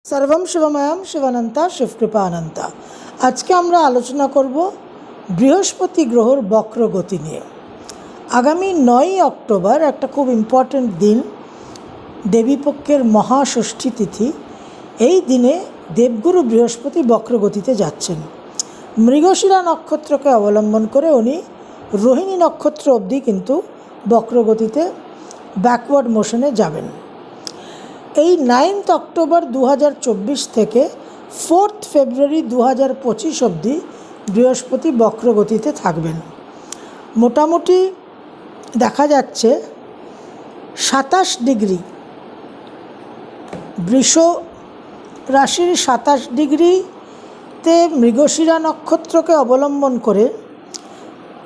सर्वम शिवमयम शिवानंता शिवकृपानंता। आज के আমরা আলোচনা করব বৃহস্পতি গ্রহর বক্রগতি নিয়ে। আগামী 9 অক্টোবর একটা খুব ইম্পর্টেন্ট দিন, দেবীপক্ষের মহাষষ্ঠী তিথি। এই দিনে দেবগুরু বৃহস্পতি বক্রগতিতে যাচ্ছেন। মৃগশিরা নক্ষত্রকে অবলম্বন করে উনি রোহিণী নক্ষত্র অবধি কিন্তু বক্রগতিতে ব্যাকওয়ার্ড মোশনে যাবেন। এই 9 অক্টোবর 2024 থেকে 4 ফেব্রুয়ারি 2025 অবধি বৃহস্পতি বক্রগতিতে থাকবেন। মোটামুটি দেখা যাচ্ছে 27 ডিগ্রি, বৃষ রাশির 27 ডিগ্রিতে মৃগশিরা নক্ষত্রকে অবলম্বন করে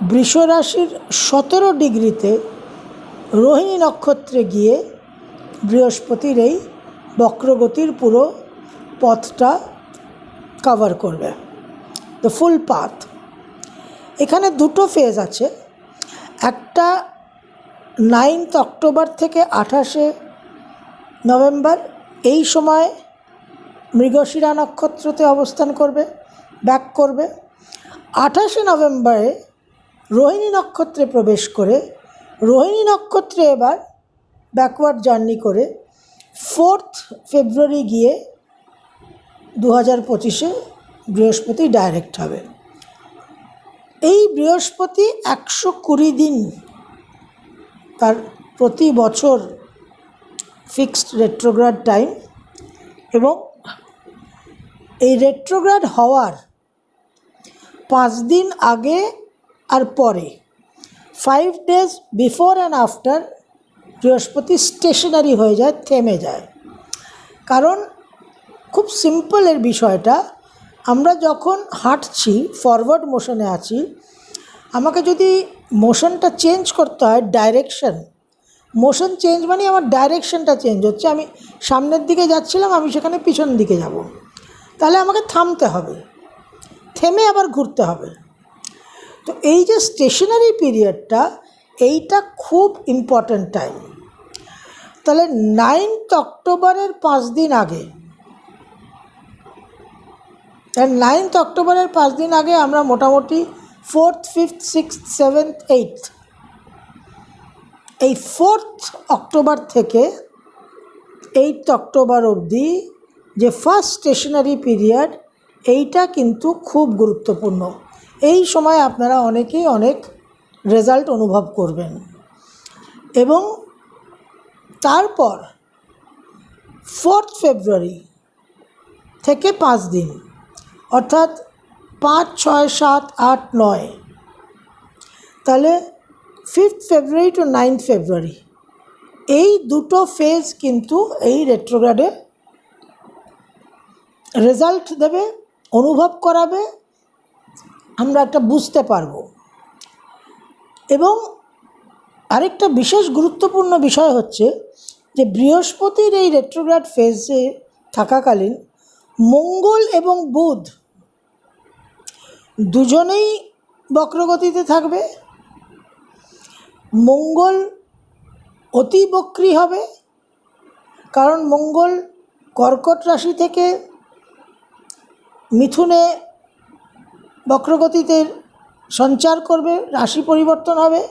বৃষ রাশির 17 ডিগ্রিতে রোহিণী নক্ষত্রে গিয়ে বৃহস্পতির এই বক্রগতির পুরো পথটা কভার করবে, দ্য ফুল পাথ। এখানে দুটো ফেজ আছে। একটা 9 অক্টোবর থেকে 28 নভেম্বর, এই সময় মৃগশিরা নক্ষত্রতে অবস্থান করবে, ব্যাক করবে। 28 নভেম্বরে রোহিণী নক্ষত্রে প্রবেশ করে রোহিণী নক্ষত্রে এবার ব্যাকওয়ার্ড জার্নি করে 4 ফেব্রুয়ারি গিয়ে 2025 বৃহস্পতি ডাইরেক্ট হবে। এই বৃহস্পতি 120 দিন তার প্রতি বছর ফিক্সড রেট্রোগ্রাড টাইম, এবং এই রেট্রোগ্রাড হওয়ার 5 দিন আগে আর পরে, 5 days বিফোর অ্যান্ড আফটার, বৃহস্পতি স্টেশনারি হয়ে যায়, থেমে যায়। কারণ খুব সিম্পল এর বিষয়টা, আমরা যখন হাঁটছি, ফরওয়ার্ড মোশনে আছি, আমাকে যদি মোশনটা চেঞ্জ করতে হয়, ডাইরেকশন, মোশন চেঞ্জ মানে আমার ডাইরেকশনটা চেঞ্জ হচ্ছে। আমি সামনের দিকে যাচ্ছিলাম, আমি সেখানে পিছন দিকে যাব, তাহলে আমাকে থামতে হবে, থেমে আবার ঘুরতে হবে। তো এই যে স্টেশনারি পিরিয়ডটা, এইটা খুব ইম্পর্ট্যান্ট টাইম। তাহলে 9 অক্টোবরের 5 দিন আগে, 9 অক্টোবরের 5 দিন আগে আমরা মোটামুটি 4th, 5th, 6th, 7th, 8th, এই 4th অক্টোবর থেকে 8th অক্টোবর অবধি যে ফার্স্ট স্টেশনারি পিরিয়ড, এইটা কিন্তু খুব গুরুত্বপূর্ণ। এই সময় আপনারা অনেকেই অনেক রেজাল্ট অনুভব করবেন। এবং তারপর 4 ফেব্রুয়ারি থেকে 5 দিন, অর্থাৎ 5, 6, 7, 8, 9, তাহলে 5th ফেব্রুয়ারি টু 9th ফেব্রুয়ারি, এই দুটো ফেজ কিন্তু এই রেট্রোগ্রাডে রেজাল্ট দেবে, অনুভব করাবে, আমরা একটা বুঝতে পারবো। এবং আরেকটা বিশেষ গুরুত্বপূর্ণ বিষয় হচ্ছে যে বৃহস্পতির এই রেট্রোগ্রাড ফেজে থাকাকালীন মঙ্গল এবং বুধ দুজনেই বক্রগতিতে থাকবে। মঙ্গল অতি বক্রী হবে, কারণ মঙ্গল কর্কট রাশি থেকে মিথুনে বক্রগতিতে সঞ্চার করবে, রাশি পরিবর্তন হবে।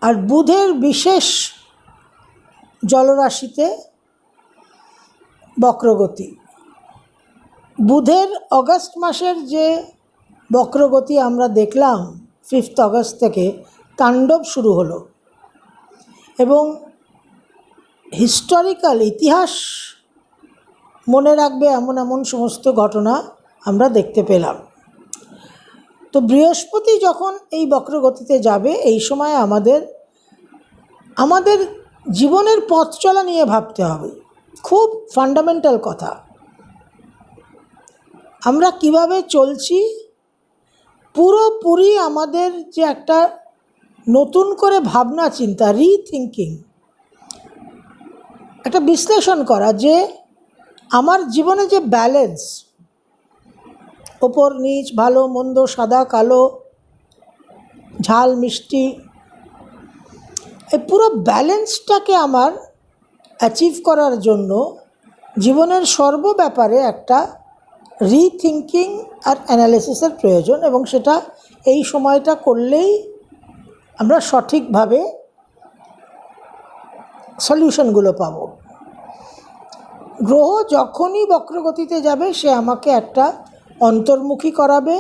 আর বুধের বিশেষ জলরাশিতে বক্রগতি, বুধের অগাস্ট মাসের যে বক্রগতি আমরা দেখলাম 5 অগস্ট থেকে, তাণ্ডব শুরু হলো। এবং হিস্টোরিক্যাল ইতিহাস মনে রাখবে এমন এমন সমস্ত ঘটনা আমরা দেখতে পেলাম। তো বৃহস্পতি যখন এই বক্রগতিতে যাবে, এই সময় আমাদের জীবনের পথ চলা নিয়ে ভাবতে হবে। খুব ফান্ডামেন্টাল কথা, আমরা কিভাবে চলছি, পুরোপুরি আমাদের যে একটা নতুন করে ভাবনা চিন্তা, রিথিঙ্কিং, একটা বিশ্লেষণ করা, যে আমার জীবনে যে ব্যালেন্স, ওপর নিচ, ভালো মন্দ, সাদা কালো, ঝাল মিষ্টি, এই পুরো ব্যালেন্সটাকে আমার অ্যাচিভ করার জন্য জীবনের সর্ব ব্যাপারে একটা রিথিঙ্কিং আর অ্যানালিসিসের প্রয়োজন, এবং সেটা এই সময়টা করলেই আমরা সঠিকভাবে সলিউশনগুলো পাব। গ্রহ যখনই বক্রগতিতে যাবে সে আমাকে একটা অন্তর্মুখী করাবে,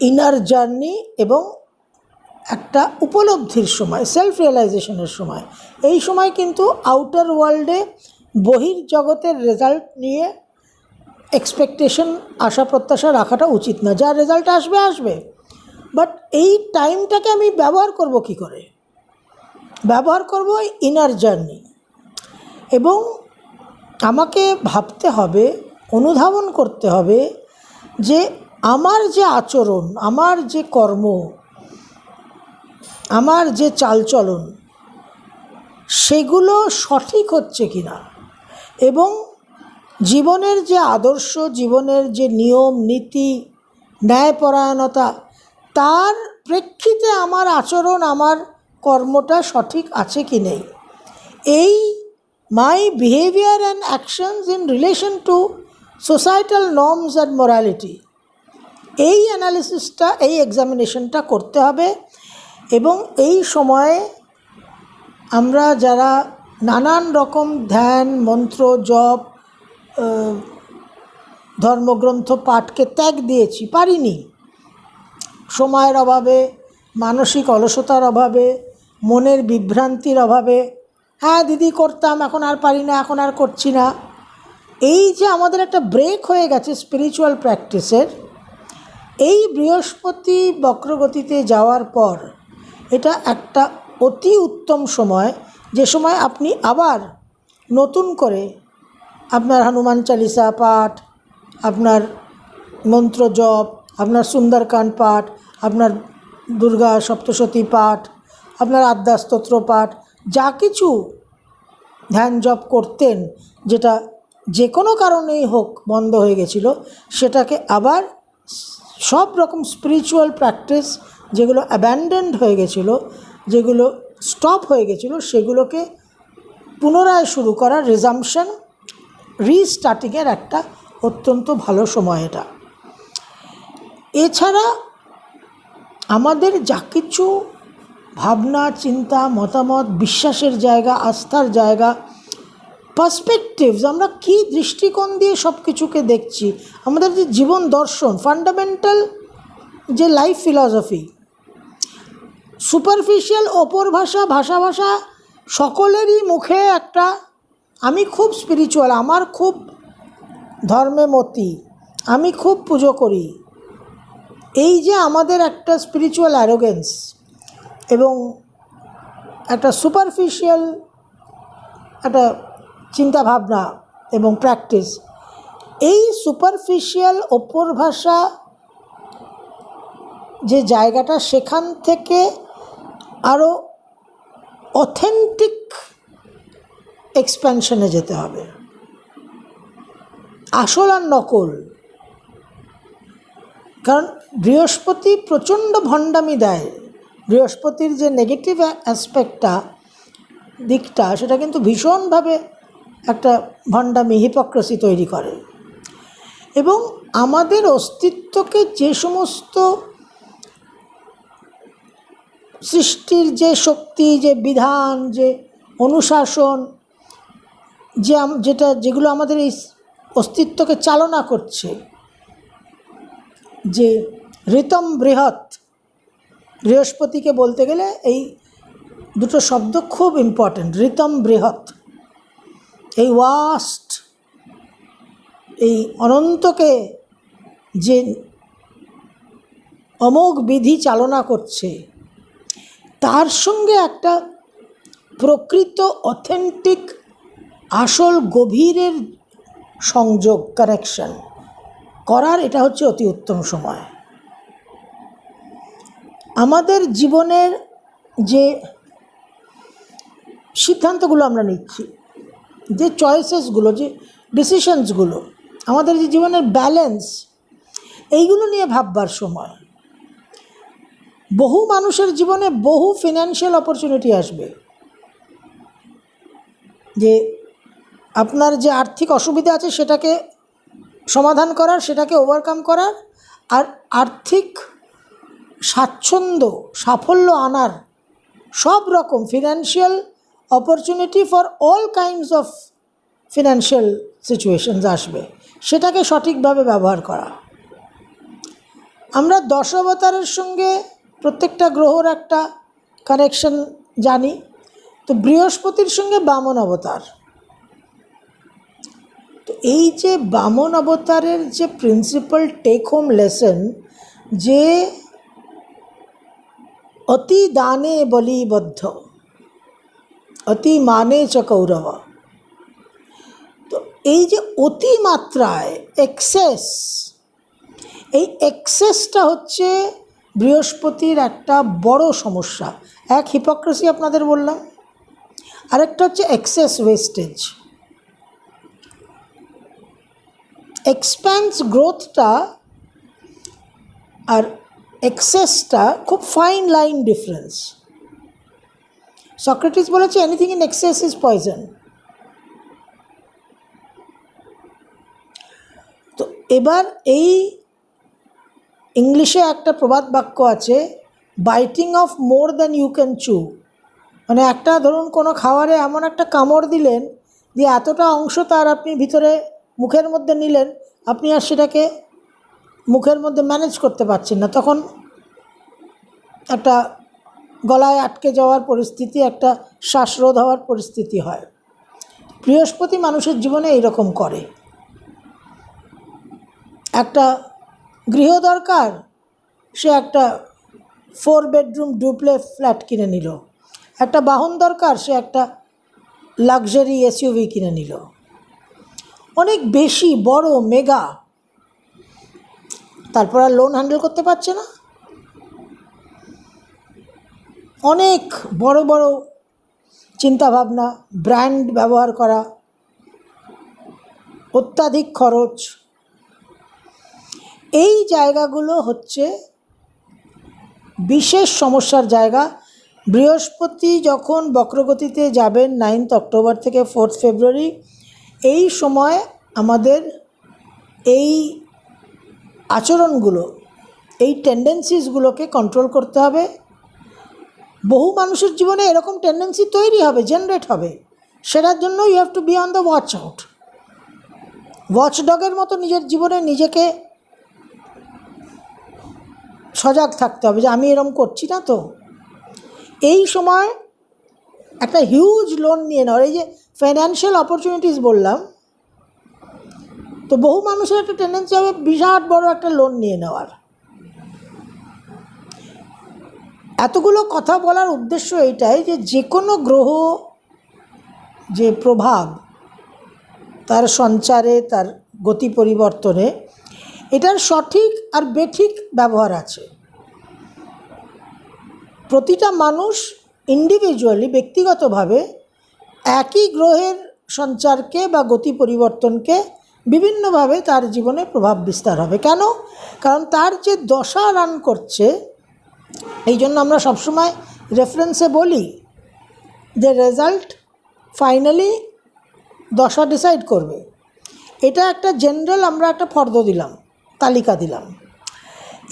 ইনার জার্নি এবং একটা উপলব্ধির সময়, সেলফ রিয়েলাইজেশনের সময়। এই সময় কিন্তু আউটার ওয়ার্ল্ডে বহির্জগতের রেজাল্ট নিয়ে এক্সপেকটেশন, আশা প্রত্যাশা রাখাটা উচিত না। যা রেজাল্ট আসবে আসবে, বাট এই টাইমটাকে আমি ব্যবহার করব কি করে? ব্যবহার করব ইনার জার্নি, এবং আমাকে ভাবতে হবে, অনুধাবন করতে হবে যে আমার যে আচরণ, আমার যে কর্ম, আমার যে চালচলন, সেগুলো সঠিক হচ্ছে কি না, এবং জীবনের যে আদর্শ, জীবনের যে নিয়ম নীতি, ন্যায়পরায়ণতা, তার প্রেক্ষিতে আমার আচরণ, আমার কর্মটা সঠিক আছে কি নেই। এই মাই behaviour and actions in relation to societal norms and morality, এই অ্যানালিসিসটা, এই এক্সামিনেশনটা করতে হবে। এবং এই সময়ে আমরা যারা নানান রকম ধ্যান, মন্ত্র, জপ, ধর্মগ্রন্থ পাঠকে ত্যাগ দিয়েছি, পারিনি, সময়ের অভাবে, মানসিক অলসতার অভাবে, মনের বিভ্রান্তির অভাবে, হ্যাঁ দিদি করতাম, এখন আর পারি না, এখন আর করছি না, এই যে আমাদের একটা ব্রেক হয়ে গেছে স্পিরিচুয়াল প্র্যাকটিসের, এই বৃহস্পতি বক্রগতিতে যাওয়ার পর এটা একটা অতি উত্তম সময়, যে সময় আপনি আবার নতুন করে আপনার হনুমান চালিসা পাঠ, আপনার মন্ত্র জপ, আপনার সুন্দরকাণ্ড পাঠ, আপনার দুর্গা সপ্তশতী পাঠ, আপনার আদ্যাস্তোত্র পাঠ, যা কিছু ধ্যান জপ করতেন, যেটা যে কোনো কারণেই হোক বন্ধ হয়ে গেছিল, সেটাকে আবার সব রকম স্পিরিচুয়াল প্র্যাকটিস যেগুলো অ্যাব্যান্ডেন্ড হয়ে গেছিলো, যেগুলো স্টপ হয়ে গেছিলো, সেগুলোকে পুনরায় শুরু করা, রিজাম্পশন, রিস্টার্টিংয়ের একটা অত্যন্ত ভালো সময় এটা। এছাড়া আমাদের যা কিছু ভাবনা, চিন্তা, মতামত, বিশ্বাসের জায়গা, আস্থার জায়গা, পার্সপেক্টিভস, আমরা কী দৃষ্টিকোণ দিয়ে সব কিছুকে দেখছি, আমাদের যে জীবন দর্শন, ফান্ডামেন্টাল যে লাইফ ফিলসফি, সুপারফিশিয়াল ওপর ভাষা, ভাষা সকলেরই মুখে একটা আমি খুব স্পিরিচুয়াল, আমার খুব ধর্মে মতি, আমি খুব পুজো করি, এই যে আমাদের একটা স্পিরিচুয়াল অ্যারোগেন্স এবং একটা সুপারফিশিয়াল একটা চিন্তাভাবনা এবং প্র্যাকটিস, এই সুপারফিশিয়াল ওপর ভাষা যে জায়গাটা, সেখান থেকে আরও অথেন্টিক এক্সপ্যানশনে যেতে হবে। আসল আর নকল, কারণ বৃহস্পতি প্রচণ্ড ভণ্ডামি দেয়। বৃহস্পতির যে নেগেটিভ অ্যাসপেক্টটা, দিকটা, সেটা কিন্তু ভীষণভাবে একটা ভণ্ডামি, হিপোক্রেসি তৈরি করে, এবং আমাদের অস্তিত্বকে যে সমস্ত সৃষ্টির যে শক্তি, যে বিধান, যে অনুশাসন, যেগুলো আমাদের এই অস্তিত্বকে চালনা করছে, যে ঋতম বৃহৎ, বৃহস্পতিকে বলতে গেলে এই দুটো শব্দ খুব ইম্পর্ট্যান্ট। ঋতম বৃহৎ, এই ওয়াস্ট, এই অনন্তকে যে অমোঘ বিধি চালনা করছে, তার সঙ্গে একটা প্রকৃত অথেন্টিক আসল গভীরের সংযোগ, কানেকশন করার এটা হচ্ছে অতি উত্তম সময়। আমাদের জীবনের যে সিদ্ধান্তগুলো আমরা নিচ্ছি, যে চয়েসেসগুলো, যে ডিসিশনসগুলো, আমাদের যে জীবনের ব্যালেন্স, এইগুলো নিয়ে ভাববার সময়। বহু মানুষের জীবনে বহু ফিনান্সিয়াল অপরচুনিটি আসবে, যে আপনার যে আর্থিক অসুবিধা আছে সেটাকে সমাধান করার, সেটাকে ওভারকাম করার, আর আর্থিক স্বাচ্ছন্দ্য সাফল্য আনার সব রকম financial opportunity for all kinds of financial situations আসবে, সেটাকে সঠিকভাবে ব্যবহার করা। আমরা 10 অবতারের সঙ্গে প্রত্যেকটা গ্রহর একটা কানেকশন জানি। তো বৃহস্পতির সঙ্গে বামন অবতার, তো এই যে বামন অবতারের যে প্রিন্সিপাল টেক হোম লেসন, যে অতি দানে বলিবদ্ধ অতি মানে চ কৌরব, তো এই যে অতিমাত্রায় এক্সেস, এই এক্সেসটা হচ্ছে বৃহস্পতির একটা বড় সমস্যা। এক হিপোক্রেসি আপনাদের বললাম, আরেকটা হচ্ছে এক্সেস ওয়েস্টেজ। এক্সপ্যান্স গ্রোথটা আর এক্সেসটা খুব ফাইন লাইন ডিফারেন্স। সক্রেটিস বলেছে anything in excess is poison. তো এবার এই ইংলিশে একটা প্রবাদ বাক্য আছে, biting off more than you can chew, মানে একটা ধরুন কোনো খাবারে এমন একটা কামড় দিলেন, দিয়ে এতটা অংশ তার আপনি ভিতরে মুখের মধ্যে নিলেন, আপনি আর সেটাকে মুখের মধ্যে ম্যানেজ করতে পারছেন না, তখন একটা গলায় আটকে যাওয়ার পরিস্থিতি, একটা শ্বাসরোধ হওয়ার পরিস্থিতি হয়। বৃহস্পতি মানুষের জীবনে এইরকম করে। একটা গৃহ দরকার, সে একটা 4 বেডরুম ডুপ্লেক্স ফ্ল্যাট কিনে নিল। একটা বাহন দরকার, সে একটা লাক্সারি এসইউভি কিনে নিল। অনেক বেশি বড় মেগা, তারপর আর লোন হ্যান্ডেল করতে পারছে না। অনেক বড় বড় চিন্তাভাবনা, ব্র্যান্ড ব্যবহার করা, অত্যাধিক খরচ, এই জায়গাগুলো হচ্ছে বিশেষ সমস্যার জায়গা। বৃহস্পতি যখন বক্রগতিতে যাবেন 9 অক্টোবর থেকে 4 ফেব্রুয়ারি, এই সময় আমাদের এই আচরণগুলো, এই টেন্ডেন্সিসগুলোকে কন্ট্রোল করতে হবে। বহু মানুষের জীবনে এরকম টেন্ডেন্সি তৈরি হবে, জেনারেট হবে, সেটার জন্য you have to be on the watch out. ওয়াচডগের মতো নিজের জীবনে নিজেকে সজাগ থাকতে হবে যে আমি এরকম করছি না। তো এই সময় একটা হিউজ লোন নিয়ে নেওয়ার, এই যে ফাইন্যান্সিয়াল অপরচুনিটিস বললাম, তো বহু মানুষের একটা টেন্ডেন্সি হবে বিরাট বড় একটা লোন নিয়ে নেওয়ার। এতগুলো কথা বলার উদ্দেশ্য এইটাই যে যে কোনো গ্রহ যে প্রভাব তার সঞ্চারে, তার গতি পরিবর্তনে, এটার সঠিক আর বেঠিক ব্যবহার আছে। প্রতিটা মানুষ ইন্ডিভিজুয়ালি, ব্যক্তিগতভাবে একই গ্রহের সঞ্চারকে বা গতি পরিবর্তনকে বিভিন্নভাবে তার জীবনে প্রভাব বিস্তার হবে। কেন? কারণ তার যে দশা রান করছে, এই জন্য আমরা সবসময় রেফারেন্সে বলি যে রেজাল্ট ফাইনালি দশা ডিসাইড করবে। এটা একটা জেনারেল আমরা একটা ফর্দ দিলাম, তালিকা দিলাম।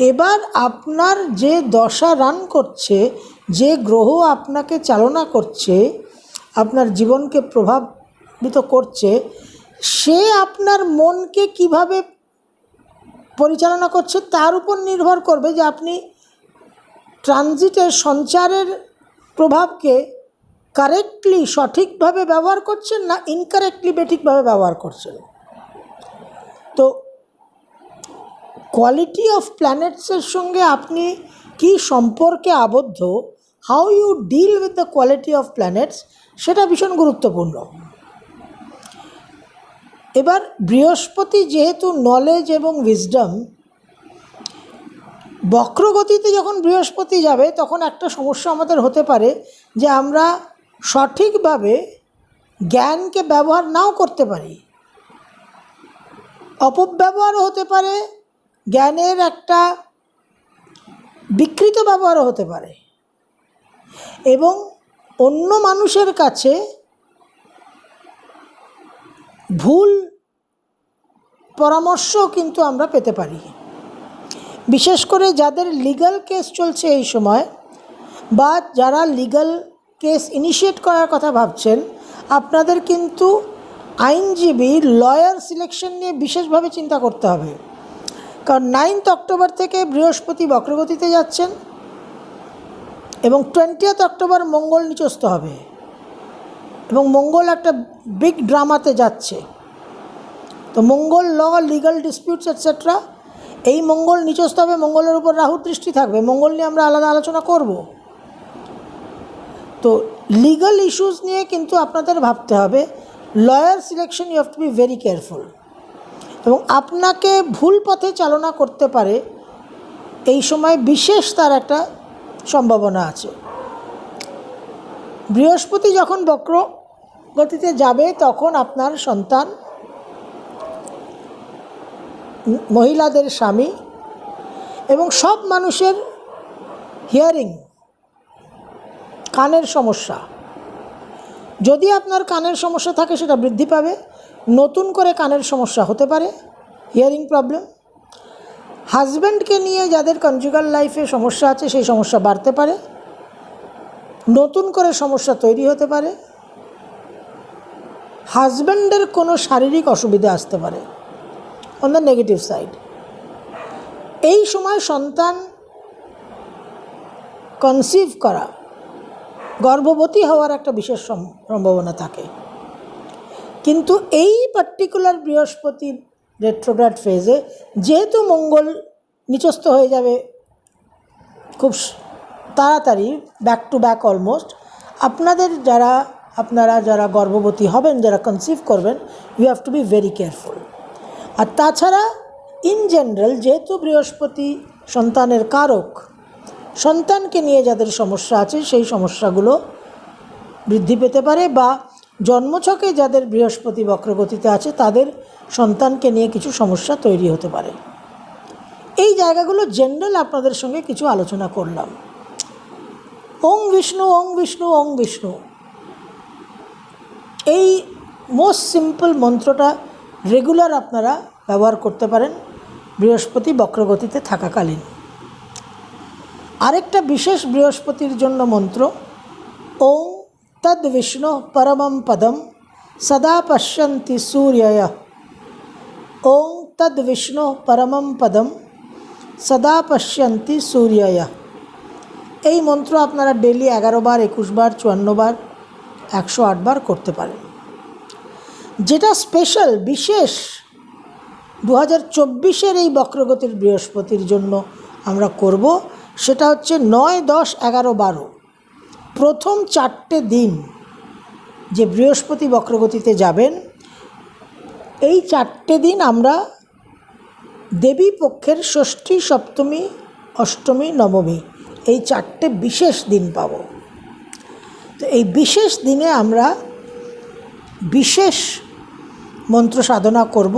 এবার আপনার যে দশা রান করছে, যে গ্রহ আপনাকে চালনা করছে, আপনার জীবনকে প্রভাবিত করছে, সে আপনার মনকে কিভাবে পরিচালনা করছে তার উপর নির্ভর করবে যে আপনি ট্রানজিটের সঞ্চারের প্রভাবকে কারেক্টলি সঠিকভাবে ব্যবহার করছেন না ইনকারেক্টলি বেঠিকভাবে ব্যবহার করছেন। তো কোয়ালিটি অফ প্ল্যানেটসের সঙ্গে আপনি কি সম্পর্কে আবদ্ধ, how you deal with the quality of planets, সেটা ভীষণ গুরুত্বপূর্ণ। এবার বৃহস্পতি যেহেতু নলেজ এবং উইজডম, বক্রগতিতে যখন বৃহস্পতি যাবে তখন একটা সমস্যা আমাদের হতে পারে যে আমরা সঠিকভাবে জ্ঞানকে ব্যবহার নাও করতে পারি, অপব্যবহারও হতে পারে, জ্ঞানের একটা বিকৃত ব্যবহারও হতে পারে, এবং অন্য মানুষের কাছে ভুল পরামর্শও কিন্তু আমরা পেতে পারি। বিশেষ করে যাদের লিগ্যাল কেস চলছে এই সময়, বা যারা লিগ্যাল কেস ইনিশিয়েট করার কথা ভাবছেন, আপনাদের কিন্তু আইনজীবী লয়ার সিলেকশন নিয়ে বিশেষভাবে চিন্তা করতে হবে। কারণ 9 অক্টোবর থেকে বৃহস্পতি বক্রগতিতে যাচ্ছেন এবং 20 অক্টোবর মঙ্গল নিচস্থ হবে, এবং মঙ্গল একটা বিগ ড্রামাতে যাচ্ছে। তো মঙ্গল ল, লিগাল ডিসপিউটস এটসেট্রা, এই মঙ্গল নিচস্থ হবে, মঙ্গলের উপর রাহুর দৃষ্টি থাকবে, মঙ্গল নিয়ে আমরা আলাদা আলোচনা করব। তো লিগাল ইস্যুস নিয়ে কিন্তু আপনাদের ভাবতে হবে। Lawyer selection you have to be very careful, এবং আপনাকে ভুল পথে চালনা করতে পারে এই সময় বিশেষ তার একটা সম্ভাবনা আছে। বৃহস্পতি যখন বক্র গতিতে যাবে তখন আপনার সন্তান, মহিলাদের স্বামী এবং সব মানুষের হিয়ারিং, কানের সমস্যা, যদি আপনার কানের সমস্যা থাকে সেটা বৃদ্ধি পাবে। নতুন করে কানের সমস্যা হতে পারে, হিয়ারিং প্রবলেম। হাজব্যান্ডকে নিয়ে যাদের কনজুগাল লাইফে সমস্যা আছে সেই সমস্যা বাড়তে পারে, নতুন করে সমস্যা তৈরি হতে পারে। হাজব্যান্ডের কোনো শারীরিক অসুবিধা আসতে পারে অন দ্য নেগেটিভ সাইড। এই সময় সন্তান কনসিভ করা, গর্ভবতী হওয়ার একটা বিশেষ সম্ভাবনা থাকে। কিন্তু এই পার্টিকুলার বৃহস্পতি রেট্রোগ্রেড ফেজে যেহেতু মঙ্গল নিচস্থ হয়ে যাবে খুব তাড়াতাড়ি, ব্যাক টু ব্যাক অলমোস্ট, আপনারা যারা গর্ভবতী হবেন, যারা কনসিভ করবেন, you have to be very careful. আর তাছাড়া ইন জেনারেল যেহেতু বৃহস্পতি সন্তানের কারক, সন্তানকে নিয়ে যাদের সমস্যা আছে সেই সমস্যাগুলো বৃদ্ধি পেতে পারে, বা জন্মছকে যাদের বৃহস্পতি বক্রগতিতে আছে তাদের সন্তানকে নিয়ে কিছু সমস্যা তৈরি হতে পারে। এই জায়গাগুলো জেনারেল আপনাদের সঙ্গে কিছু আলোচনা করলাম। ওং বিষ্ণু, ওং বিষ্ণু, ওং বিষ্ণু, এই মোস্ট সিম্পল মন্ত্রটা রেগুলার আপনারা ব্যবহার করতে পারেন বৃহস্পতি বক্রগতিতে থাকাকালীন। আরেকটা বিশেষ বৃহস্পতির জন্য মন্ত্র, ওং তদ বিষ্ণু পরমম পদম সদা পশ্যন্তি সূর্যয়। ওং তদ বিষ্ণু পরমম পদম সদা পশ্যন্তি সূর্যয়। এই মন্ত্র আপনারা ডেলি 11 বার, 21 বার, 54 বার, 108 বার করতে পারেন। যেটা স্পেশাল বিশেষ 2024-এর এই বক্রগতির বৃহস্পতির জন্য আমরা করব, সেটা হচ্ছে 9, 10, 11, 12 প্রথম 4টে দিন যে বৃহস্পতি বক্রগতিতে যাবেন, এই 4টে দিন আমরা দেবী পক্ষের ষষ্ঠী, সপ্তমী, অষ্টমী, নবমী, এই 4টে বিশেষ দিন পাব। তো এই বিশেষ দিনে আমরা বিশেষ মন্ত্র সাধনা করব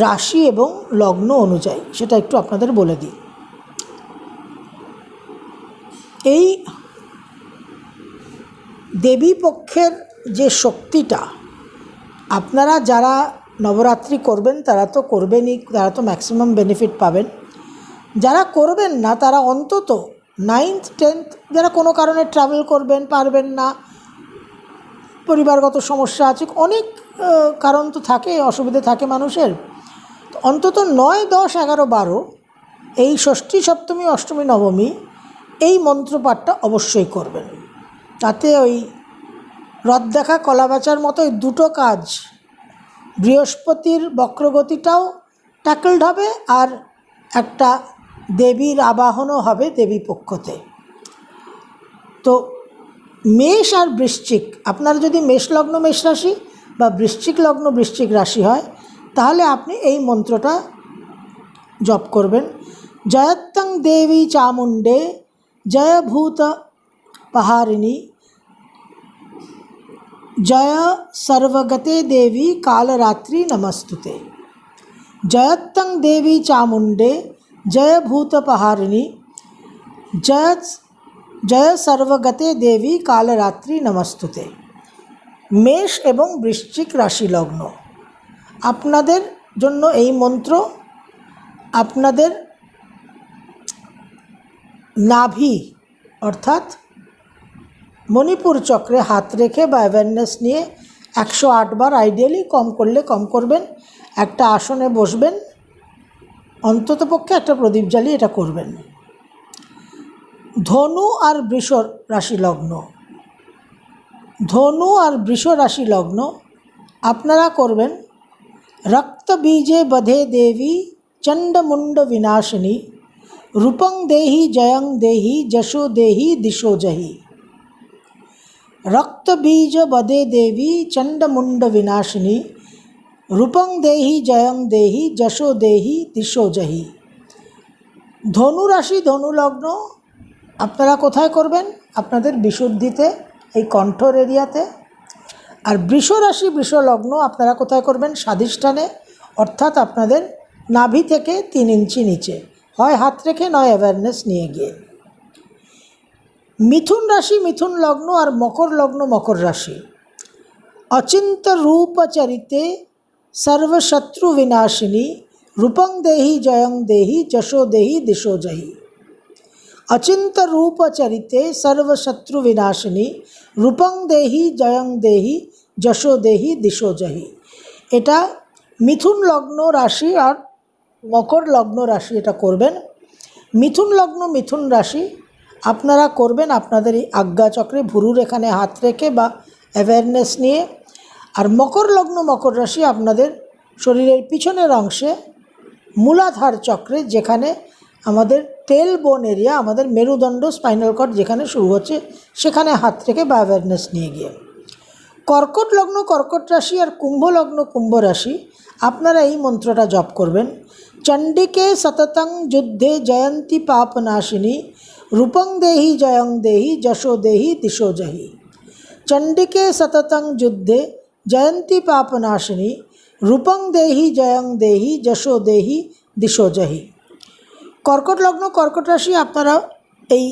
রাশি এবং লগ্ন অনুযায়ী, সেটা একটু আপনাদের বলে দিই। এই দেবী পক্ষের যে শক্তিটা, আপনারা যারা নবরাত্রি করবেন তারা তো করবেনই, তারা তো ম্যাক্সিমাম বেনিফিট পাবেন। যারা করবেন না তারা অন্তত 9th 10th, যারা কোনো কারণে ট্রাভেল করবেন, পারবেন না, পরিবারগত সমস্যা আছে, অনেক কারণ তো থাকে, অসুবিধে থাকে মানুষের, অন্তত 9, 10, 11, 12 এই ষষ্ঠী, সপ্তমী, অষ্টমী, নবমী এই মন্ত্রপাঠটা অবশ্যই করবেন। তাতে ওই রথ দেখা কলা বেচার মতো ওই দুটো কাজ, বৃহস্পতির বক্রগতিটাও ট্যাকলড হবে আর একটা দেবীর আবাহনও হবে দেবী পক্ষতে। তো মেষ আর বৃশ্চিক, আপনার যদি মেষ লগ্ন মেষ রাশি বা বৃশ্চিক লগ্ন বৃশ্চিক রাশি হয়, তাহলে আপনি এই মন্ত্রটা জপ করবেন। জয়ত্তং দেবী চামুণ্ডে জয়ভূত পাহারিণী জয় सर्वगते देवी कालरात्रि नमस्तुते। जयत्तं देवी चामुण्डे जय भूतपहारिणी जय सर्वगते देवी कालरात्रि नमस्तुते। মেষ এবং বৃশ্চিক রাশি লগ্ন, আপনাদের জন্য এই মন্ত্র আপনাদের নাভি অর্থাৎ মণিপুর চক্রে হাত রেখে বা অ্যাওয়ারনেস নিয়ে 108 বার, আইডিয়ালি কম করলে কম করবেন, একটা আসনে বসবেন, অন্ততপক্ষে একটা প্রদীপ জ্বালিয়ে এটা করবেন। ধনু আর বৃষ রাশি লগ্ন, ধনু আর বৃষ রাশি লগ্ন আপনারা করবেন রক্ত বীজে বধে দেবী চণ্ডমুণ্ড বিনাশিনী রূপং দেহি জয়ং দেহি যশো দেহি দিশো জহি। রক্ত বীজ বধে দেবী চণ্ডমুণ্ড বিনাশিনী রূপং দেহি জয়ং দেহি যশো দেহি দিশো জহি। ধনু রাশি ধনু লগ্ন আপনারা কোথায় করবেন? আপনাদের বিশুদ্ধিতে, এই কণ্ঠর এরিয়াতে। আর বৃষ রাশি বৃষ লগ্ন আপনারা কোথায় করবেন? স্বাধিষ্ঠানে, অর্থাৎ আপনাদের নাভি থেকে 3 ইঞ্চি নিচে, হয় হাত রেখে নয় অ্যাওয়ারনেস নিয়ে গিয়ে। মিথুন রাশি মিথুন লগ্ন আর মকর লগ্ন মকর রাশি, অচিন্ত রূপ চরিতে সর্বশত্রু বিনাশিনী রূপং দেহি জয়ং দেহি যশো দেহি দিশো জহি। অচিন্ত রূপ চরিতে সর্বশত্রু বিনাশিনী রূপং দেহি জয়ং দেহি যশো দেহি দিশো জহি। এটা মিথুন লগ্ন রাশি আর মকর লগ্ন রাশি এটা করবেন। মিথুন লগ্ন মিথুন রাশি আপনারা করবেন আপনাদের এই আজ্ঞাচক্রে ভুরুর এখানে হাত রেখে বা অ্যাওয়ারনেস নিয়ে। আর মকর লগ্ন মকর রাশি আপনাদের শরীরের পিছনের অংশে মূলাধার চক্রে, যেখানে আমাদের টেল বোন এরিয়া, আমাদের মেরুদণ্ড স্পাইনাল কর্ড যেখানে শুরু হচ্ছে, সেখানে হাত রেখে বা অ্যাওয়ারনেস নিয়ে গিয়ে। কর্কট লগ্ন কর্কট রাশি আর কুম্ভ লগ্ন কুম্ভ রাশি আপনারা এই মন্ত্রটা জপ করবেন। চণ্ডিকে সততং যুদ্ধে জয়ন্তী পাপনাশিনী রূপং দেহি জয়ং দেহি যশো দেহি দিশো জহি। চণ্ডিকে সততং যুদ্ধে জয়ন্তী পাপনাশিনী রূপং দেহি জয়ং দেহি যশো দেহি দিশো জহি। কর্কট লগ্ন কর্কট রাশি আপনারা এই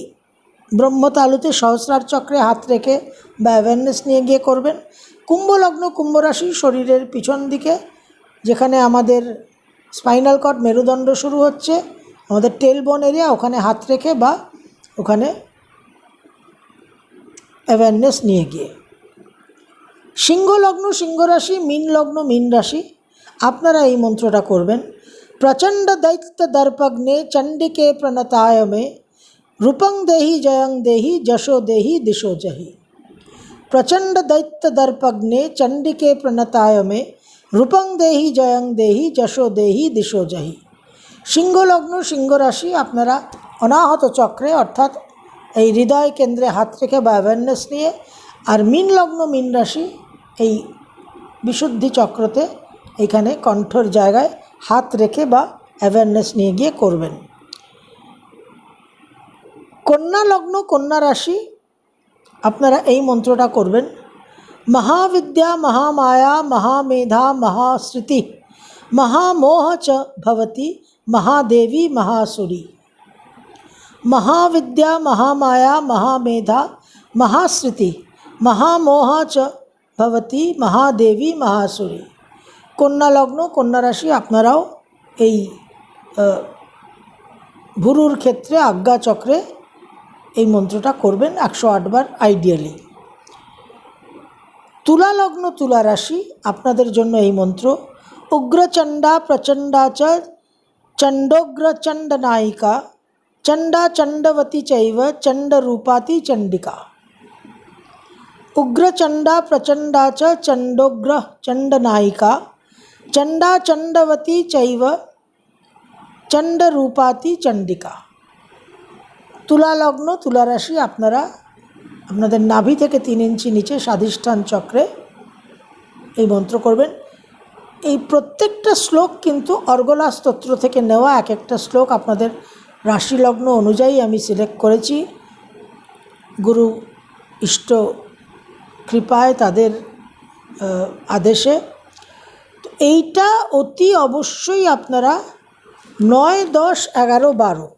ব্রহ্মতালুতে সহস্রার চক্রে হাত রেখে বা অ্যাওয়ারনেস নিয়ে গিয়ে করবেন। কুম্ভ লগ্ন কুম্ভ রাশি শরীরের পিছন দিকে, যেখানে আমাদের স্পাইনাল কর্ড মেরুদণ্ড শুরু হচ্ছে, আমাদের টেল বোন এরিয়া, ওখানে হাত রেখে বা ওখানে অ্যাওয়ারনেস নিয়ে গিয়ে। সিংহ লগ্ন সিংহ রাশি মীন লগ্ন মীন রাশি আপনারা এই মন্ত্রটা করবেন। প্রচণ্ড দৈত্য দর্পগ্নে চণ্ডিকে প্রণতায় মে রূপং দেহি জয়ং দেহি যশো দেহি দিশো জহি। প্রচণ্ড দৈত্য দর্পগ্নে চণ্ডিকে প্রণতায় মে রূপং দেহি জয়ং দেহি যশো দেহি দিশো জহি। সিংহ লগ্ন সিংহ রাশি আপনারা অনাহত চক্রে অর্থাৎ এই হৃদয় কেন্দ্রে হাত রেখে বা অ্যাওয়ারনেস নিয়ে। আর মীন লগ্ন মীন রাশি এই বিশুদ্ধি চক্রতে, এইখানে কণ্ঠর জায়গায় হাত রেখে বা অ্যাওয়ারনেস নিয়ে গিয়ে করবেন। কন্যা লগ্ন কন্যা রাশি আপনারা এই মন্ত্রটা করবেন। মহাবিদ্যা মহামায়া মহামেধা মহাশ্রুতি মহামোহ চ ভবতি মহাদেবী মহাসুরি। মহাবিদ্যা মহামায়া মহামেধা মহাশ্রুতি মহামোহ চ ভবতি মহাদেবী মহাসুরি। কন্যা লগ্ন কন্যা রাশি আপনারাও এই ভুরুর ক্ষেত্রে আজ্ঞা চক্রে এই মন্ত্রটা করবেন 108 বার আইডিয়ালি। তুলা লগ্ন তুলা রাশি আপনাদের জন্য এই মন্ত্র। উগ্রচণ্ডা প্রচণ্ডা চ চণ্ডোগ্র চণ্ডনায়িকা চণ্ডা চণ্ডবতী চৈব চণ্ডরূপাতি চণ্ডিকা। উগ্রচণ্ডা প্রচণ্ডা চ চণ্ডোগ্র চণ্ডনায়িকা চণ্ডা চণ্ডবতী চৈব চণ্ডরূপাতি চণ্ডিকা। তুলা লগ্ন তুলা রাশি আপনারা আপনাদের নাভি থেকে 3 ইঞ্চি নিচে স্বাধিষ্ঠান চক্রে এই মন্ত্র করবেন। এই প্রত্যেকটা শ্লোক কিন্তু অর্গলা স্তোত্র থেকে নেওয়া, এক একটা শ্লোক আপনাদের রাশি লগ্ন অনুযায়ী আমি সিলেক্ট করেছি গুরু ইষ্ট কৃপায়, তাদের আদেশে। তো এইটা অতি অবশ্যই আপনারা 9, 10, 11, 12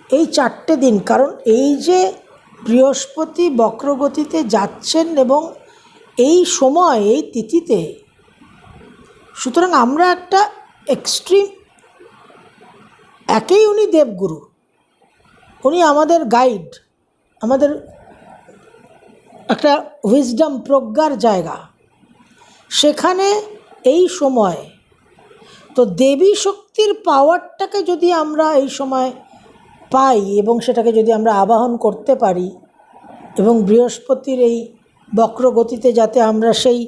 এই 4টে দিন, কারণ এই যে বৃহস্পতি বক্রগতিতে যাচ্ছেন এবং এই সময় এই তিথিতে, সুতরাং আমরা একটা এক্সট্রিম, একেই উনি দেবগুরু, উনি আমাদের গাইড, আমাদের একটা উইজডম প্রজ্ঞার জায়গা, সেখানে এই সময় তো দেবী শক্তির পাওয়ারটাকে যদি আমরা এই সময় পাই এবং সেটাকে যদি আমরা আবাহন করতে পারি, এবং বৃহস্পতির এই বক্রগতিতে যাতে আমরা সেই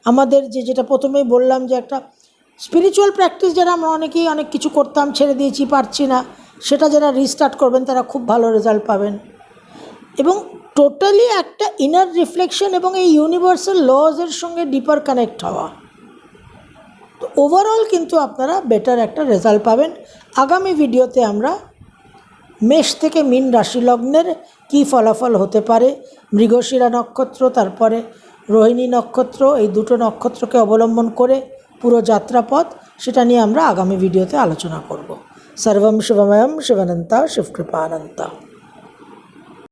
আমাদের যেটা প্রথমেই বললাম যে একটা স্পিরিচুয়াল প্র্যাকটিস, যারা আমরা অনেকেই অনেক কিছু করতাম ছেড়ে দিয়েছি পারছি না, সেটা যারা রিস্টার্ট করবেন তারা খুব ভালো রেজাল্ট পাবেন, এবং টোটালি একটা ইনার রিফ্লেকশন এবং এই ইউনিভার্সাল লজের সঙ্গে ডিপার কানেক্ট হওয়া, তো ওভারঅল কিন্তু আপনারা বেটার একটা রেজাল্ট পাবেন। আগামী ভিডিওতে আমরা মেষ থেকে মীন রাশি লগ্নের কী ফলাফল হতে পারে, মৃগশিরা নক্ষত্র তারপরে রোহিণী নক্ষত্র, এই দুটো নক্ষত্রকে অবলম্বন করে পুরো যাত্রাপথ, সেটা নিয়ে আমরা আগামী ভিডিওতে আলোচনা করব। সর্বম শিবময়ম শিবানন্তা শিবকৃপানন্তা।